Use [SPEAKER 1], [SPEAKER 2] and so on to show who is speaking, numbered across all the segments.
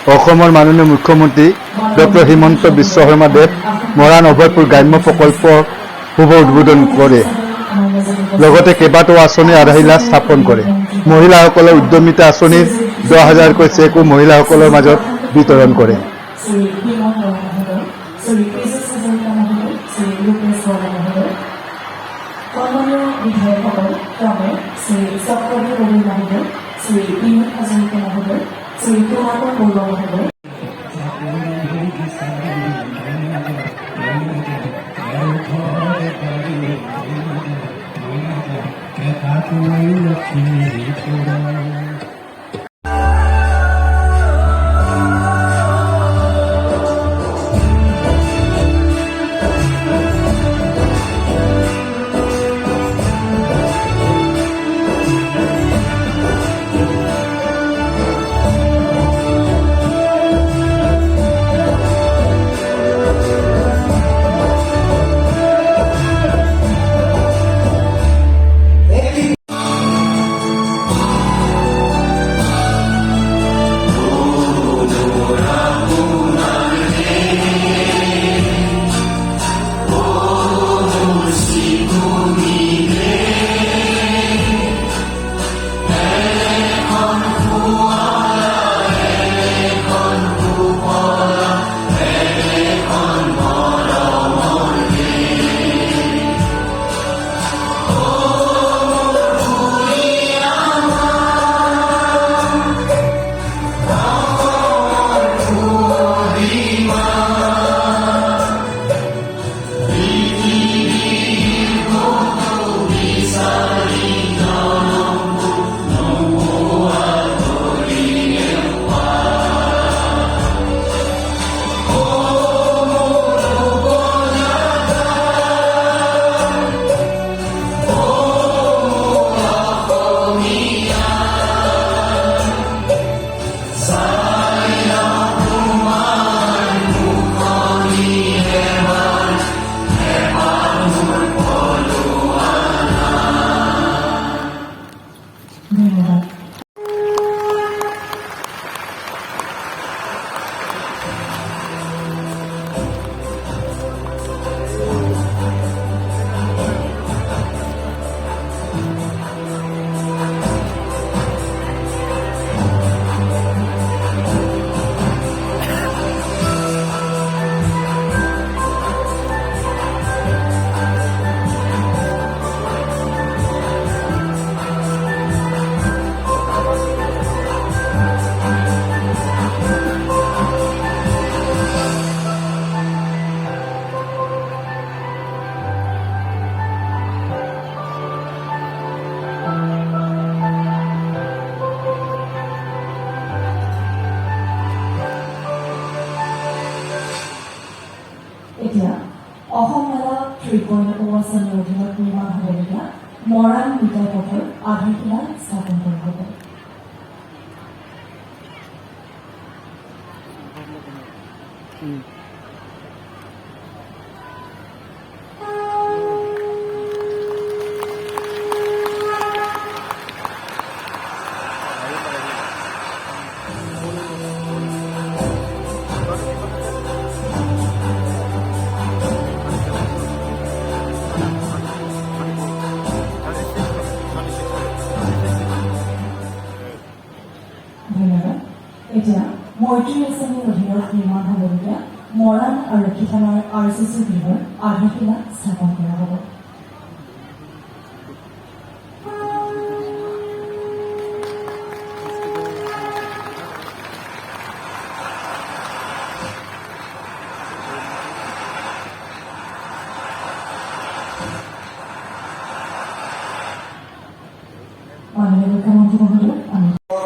[SPEAKER 1] অসমৰ মাননীয় মুখ্যমন্ত্ৰী ডক্টৰ হিমন্ত বিশ্ব শৰ্মাদেৱ মৰাণ অভয়পুৰ গ্ৰাম্য প্ৰকল্প শুভ উদ্বোধন কৰে। লগতে কেইবাটাও আঁচনিৰ আধাৰশিলা স্থাপন কৰে। মহিলাসকলৰ উদ্যমিতা আঁচনিৰ 10,000কৈ চেকো মহিলাসকলৰ মাজত বিতৰণ কৰে।
[SPEAKER 2] এতিয়া অসম মেলা 3.0 আঁচনিৰ অধীনত নিৰ্মাণ হ'বলগীয়া মৰাণ বিদ্যা পথৰ আধাৰশিলা স্থাপন কৰা হ'ব। এতিয়া মৈত্ৰী আঁচনিৰ অধীনত নিৰ্মাণ হ'বলগীয়া মৰাণ আৰক্ষী থানাৰ RCC গৃহৰ আধাৰশিলা স্থাপন কৰা হ'ব। মাননীয় মুখ্যমন্ত্ৰী মহোদয়,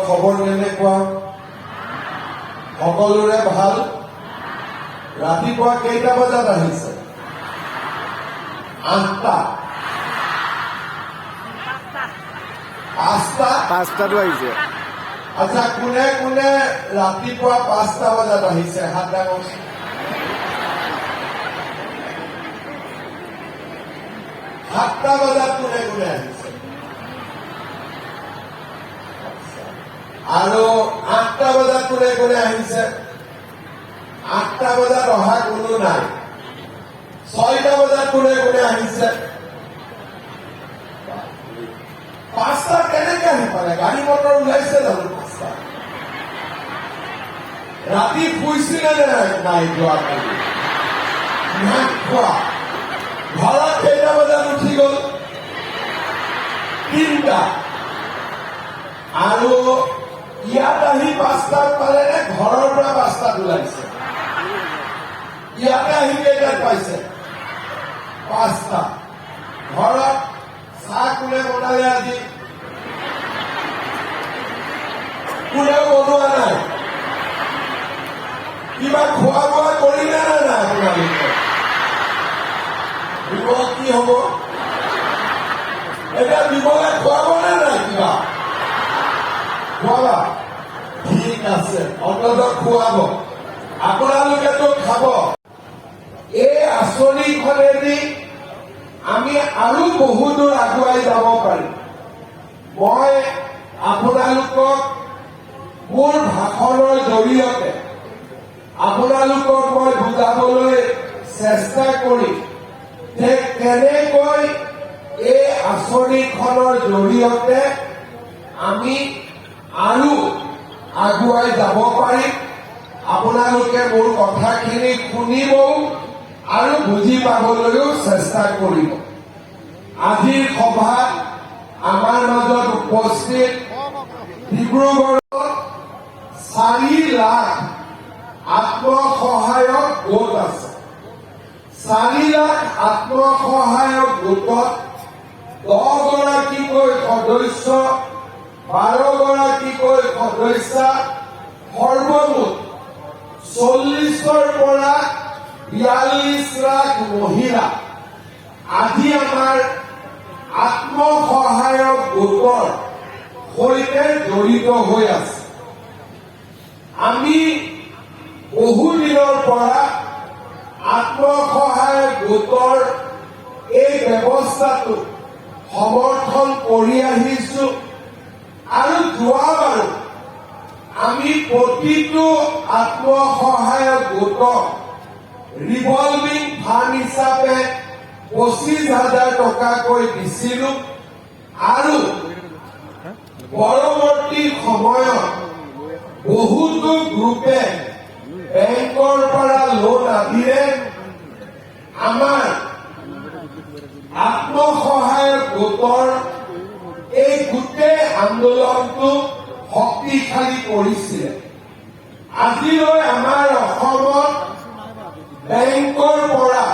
[SPEAKER 3] খবৰ কেনেকুৱা? সকলোৰে ভাল? ৰাতিপুৱা কেইটা বজাত আহিছে? 8টা 5টাতো আহিছে। আচ্ছা, কোনে কোনে ৰাতিপুৱা 5টা বজাত আহিছে? হাত ডাঙৰ। 7টা বজাত কোনে কোনে আহিছে? আৰু 8টা বজাত কোনে কোনে আহিছে? 8টা বজাত অহা কোনো নাই। 6টা বজাত কোনে কোনে আহিছে? 5টা কেনেকে আহি পালে? গাড়ী মটৰ ওলাইছে জানো 5টা? ৰাতি শুইছিলে নে নাই যোৱাকালি? নাই খোৱা। ঘৰত কেইটা বজাত উঠি গল? 3টা। আৰু ইয়াত আহি 5টাত পালে নে ঘৰৰ পৰা 5টাত ওলাইছে? ইয়াতে আহি কেইটাত পাইছে? 5টা। ঘৰত চাহ কোনে বনালে আজি? কোনেও বনোৱা নাই। কিবা খোৱা বোৱা কৰিলে নে নাই আপোনালোকে? বিমল কি হব? এতিয়া বিমলে খুৱাব নে নাই? কিবা খুৱাবা? ঠিক আছে, অন্ততঃ খুৱাব। আপোনালোকেতো খাব। এই আঁচনিখনেদি আমি আৰু বহু দূৰ আগুৱাই যাব পাৰিম। মই আপোনালোকক মোৰ ভাষণৰ জৰিয়তে আপোনালোকক মই বুজাবলৈ চেষ্টা কৰিম যে কেনেকৈ এই আঁচনিখনৰ জৰিয়তে আমি আৰু আগুৱাই যাব পাৰিম। আপোনালোকে মোৰ কথাখিনি শুনিবও আৰু বুজি পাবলৈও চেষ্টা কৰিব। আজিৰ সভাত আমাৰ মাজত উপস্থিত ডিব্ৰুগড়ত 4 লাখ আত্মসহায়ক গোট আছে। 4 লাখ আত্মসহায়ক গোটত 10 গৰাকীকৈ সদস্য, 12 গৰাকীকৈ সদস্যা, সৰ্বমুঠ 40ৰ পৰা 42 লাখ মহিলা আজি আমাৰ আত্মসহায়ক গোটৰ সৈতে জড়িত হৈ আছে। আমি বহুদিনৰ পৰা আত্মসহায়ক গোটৰ এই ব্যৱস্থাটো সমৰ্থন কৰি আহিছো আৰু যোৱাবাৰো আমি প্ৰতিটো আত্মসহায়ক গোটক ৰিভলভিং ফাণ্ড হিচাপে 25,000 টকাকৈ দিছিলো আৰু পৰৱৰ্তী সময়ত বহুতো গ্ৰুপে বেংকৰ পৰা লোন আদিৰে আমাৰ আত্মসহায়ক গোটৰ এই গোটেই আন্দোলনটো শক্তিশালী কৰিছিলে। আজিলৈ আমাৰ অসমত বেংকৰ পৰা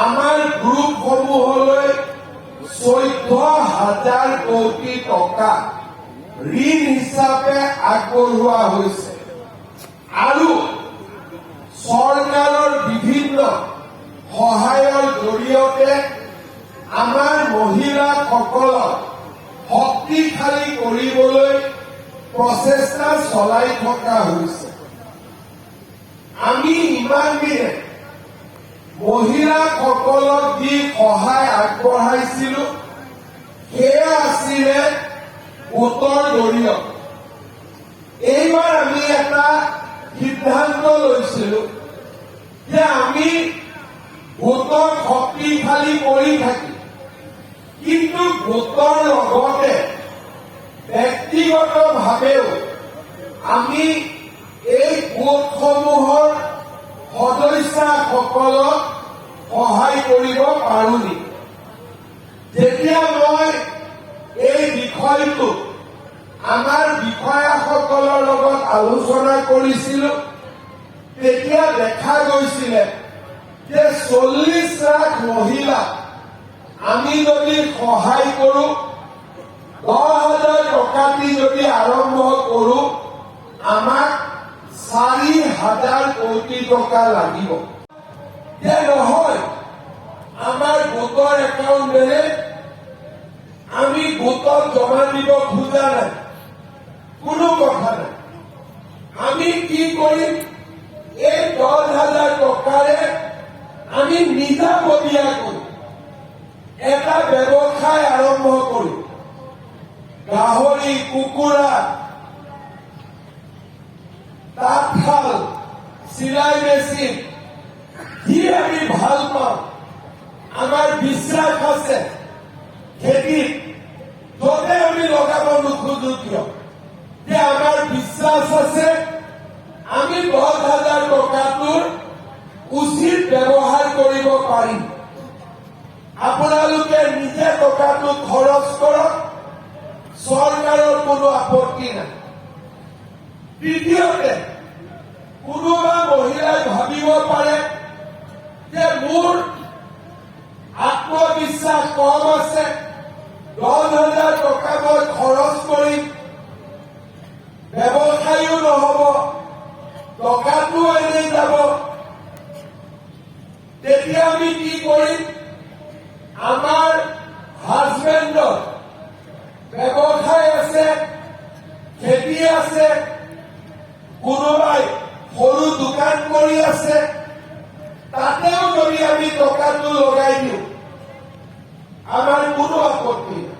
[SPEAKER 3] আমাৰ গ্ৰুপসমূহলৈ 14,000 কোটি টকা ঋণ হিচাপে আগবঢ়োৱা হৈছে আৰু চৰকাৰৰ বিভিন্ন সহায়ৰ জৰিয়তে আমাৰ মহিলাসকলক শক্তিশালী কৰিবলৈ প্ৰচেষ্টা চলাই থকা হৈছে। আমি ইমান দিনে মহিলাসকলক যি সহায় আগবঢ়াইছিলো সেয়া আছিলে গোটৰ জৰিয়তে। এইবাৰ আমি এটা সিদ্ধান্ত লৈছিলো যে আমি গোটক শক্তিশালী কৰি থাকি কিন্তু গোটৰ লগতে ব্যক্তিগতভাৱেও আমি এই গোটসমূহৰ সদস্যসকলক সহায় কৰিব পাৰো নেকি? যেতিয়া মই এই বিষয়টো আমাৰ বিষয়াসকলৰ লগত আলোচনা কৰিছিলো তেতিয়া দেখা গৈছিলে যে 40 লাখ মহিলা আমি যদি সহায় কৰো 10,000 টকা দি যদি আৰম্ভ কৰো আমাক 4,000 কোটি টকা লাগিব। যে নহয় আমাৰ গোটৰ একাউণ্টেৰে আমি গোটত জমা দিব খোজা নাই, কোনো কথা নাই। আমি কি কৰিম? এই 10,000 টকাৰে আমি নিজাববীয়াকৈ এটা ব্যৱসায় আৰম্ভ কৰিম। গাহৰি, কুকুৰা, চিলাই মেচিন যি আমি ভাল পাওঁ, আমাৰ বিশ্বাস আছে খেতিত য'তে আমি লগাব নোখোজো কিয়, যে আমাৰ বিশ্বাস আছে আমি 10,000 টকাটোৰ উচিত ব্যৱহাৰ কৰিব পাৰিম। আপোনালোকে নিজে টকাটো খৰচ কৰক, চৰকাৰৰ কোনো আপত্তি নাই। দ্বিতীয়তে, কোনোবা মহিলাই ভাবিব পাৰে যে মোৰ আত্মবিশ্বাস কম আছে, 10,000 টকা মই খৰচ কৰিম, ব্যৱসায়ো নহব, টকাটো এনেই যাব, তেতিয়া আমি কি কৰিম? আমাৰ হাজবেণ্ডৰ ব্যৱসায় আছে, খেতি আছে, কোনোবাই সৰু দোকান কৰি আছে, তাতেও যদি আমি টকাটো লগাই দিওঁ আমাৰ কোনো আপত্তি নাই।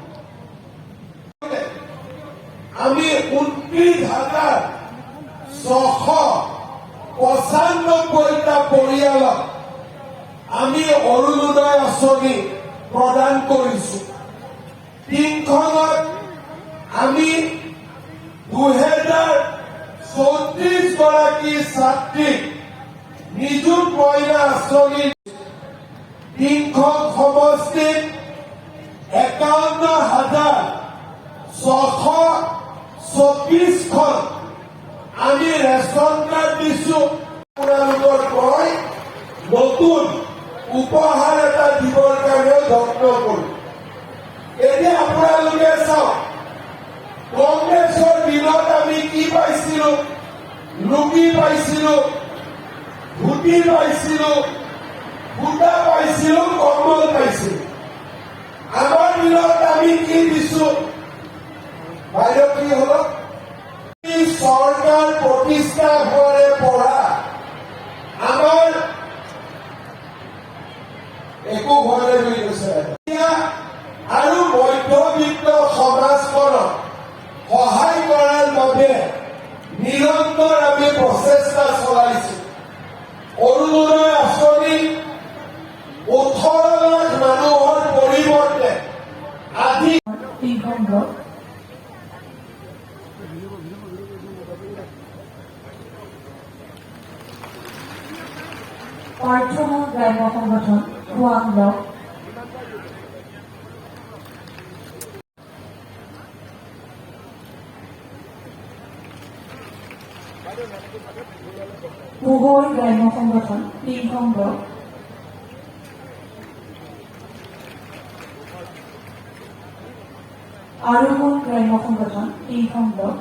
[SPEAKER 3] আমি 29,695টা পৰিয়ালক আমি অৰুণোদয় আঁচনি প্ৰদান কৰিছো। টিংখনত আমি 2,034 গৰাকী ছাত্ৰীক নিযুত মইনা আঁচনি, টিংখন সমষ্টিত 51,624খন আমি ৰেচন কাৰ্ড দিছো। আপোনালোকৰ মই নতুন উপহাৰ এটা দিবৰ কাৰণেও যত্ন কৰো। এতিয়া আপোনালোকে চাওক, কংগ্ৰেছৰ দিনত আমি কি পাইছিলো? লুঙি পাইছিলো, ধুতি পাইছিলো, সূতা পাইছিলো, কম্বল পাইছিলো। আমাৰ দিনত আমি কি দিছো? বাইদেউ কি হল? চৰকাৰ প্ৰতিষ্ঠা হোৱাৰে পৰা আমাৰ একো হোৱা নাই বুলি কৈছে। আৰু মধ্যবিত্ত সমাজখনক সহায় কৰাৰ বাবে নিৰন্তৰ আমি প্ৰচেষ্টা চলাইছো। অৰুণোদয় আঁচনি 18 লাখ মানুহৰ পৰিৱৰ্তে আজি
[SPEAKER 2] 3খন ব্লক প্ৰাৰ্থনা গ্ৰাম্য সংগঠন খোৱাং ব্লক, পুহৰ গ্ৰাম্য সংগঠন 3খন ব্লক, আৰুমন গ্ৰাম্য সংগঠন 3খন ব্লক,